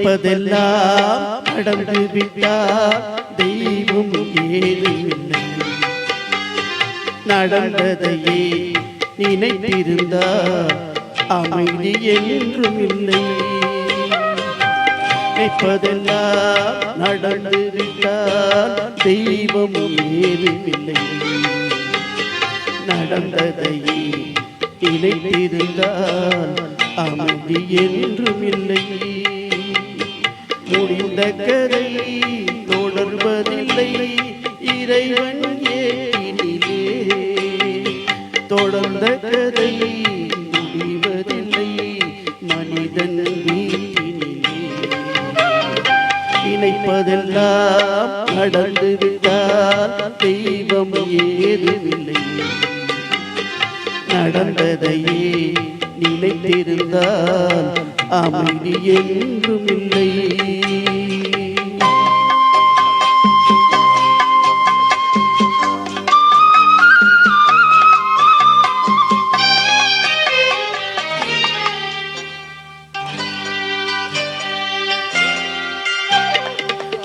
நினைப்பதெல்லாம் நடந்து விட்டால் தெய்வம் ஏதுமில்லை. நடந்ததையே நினைத்திருந்தால் அமைதி என்றும் இல்லை. நினைப்பதெல்லாம் நடந்து விட்டால் தெய்வம் ஏதுமில்லை. நடந்ததையே நினைத்திருந்தால் அமைதி என்றும் இல்லை. முடிந்த கதை தொடர்வதில்லை இறைவன் ஏற்றினிலே. தொடர்ந்த கதை முடிவதில்லை மனிதன் வீட்டினிலே. நினைப்பதெல்லாம் நடந்து விட்டால் தெய்வம் ஏதுமில்லை. நடந்ததையே நினைத்திருந்தால் அமைதி என்றும் இல்லை.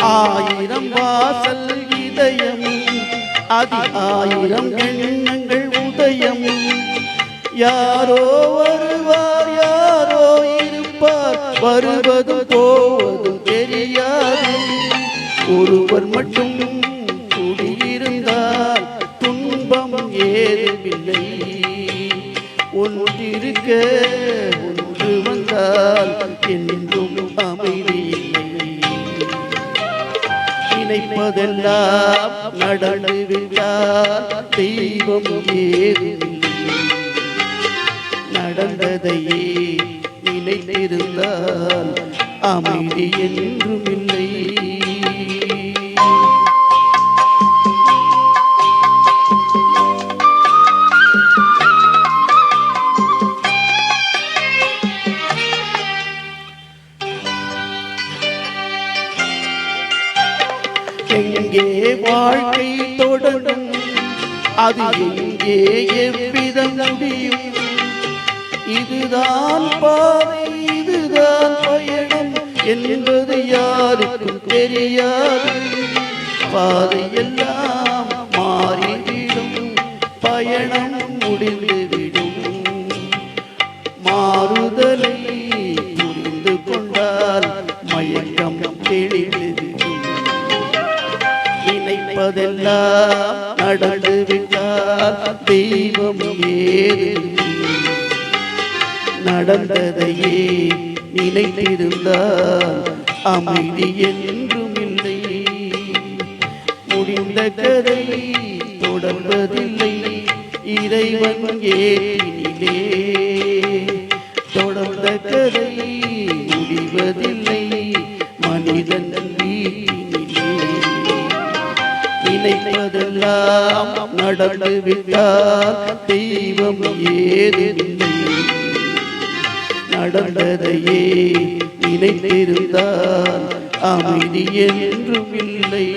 ஆயிரம் வாசல் இதயம் அதி ஆயிரம் எண்ணங்கள் உதயம். யாரோ வருவார் யாரோ இருப்பார் வருவதும் போவதும் தெரியாது. ஒருவர் மட்டும் குடியிருந்தால் துன்பம் ஏதுமில்லை. ஒன்றிருக்க ஒன்று வந்தால் என்றும் அமைதி இல்லை. நினைப்பதெல்லாம் நடந்து விட்டால் தெய்வம் ஏதுமில்லை. நடந்ததையே நினைத்திருந்தால் அமைதி என்றும் இல்லை. எங்கே வாழ்க்கை தொடரும் அது எங்கே எவ்விதம் முடியும். இதுதான் பாதை இதுதான் பயணம் என்பது யாருக்கும் தெரியாது. பாதையெல்லாம் மாறிவிடும் பயணம் முடிந்துவிடும். மாறுதலை புரிந்து கொண்டால் மயக்கம் தெளிந்துவிடும். நினைப்பதெல்லாம் நடந்து விட்டால் தெய்வம் ஏதுமில்லை. நடந்ததையே நினைத்திருந்தால் அமைதி என்றும் இல்லை. முடிந்த கதை தொடர்வதில்லை இறைவன் ஏற்றினிலே. தொடர்ந்த கதை முடிவதில்லை மனிதன் வீட்டினிலே. நினைப்பதெல்லாம் நடந்து விட்டால் தெய்வம் ஏதுமில்லை. நடந்ததையே நினைத்திருந்தால் அமைதி என்றும் இல்லை.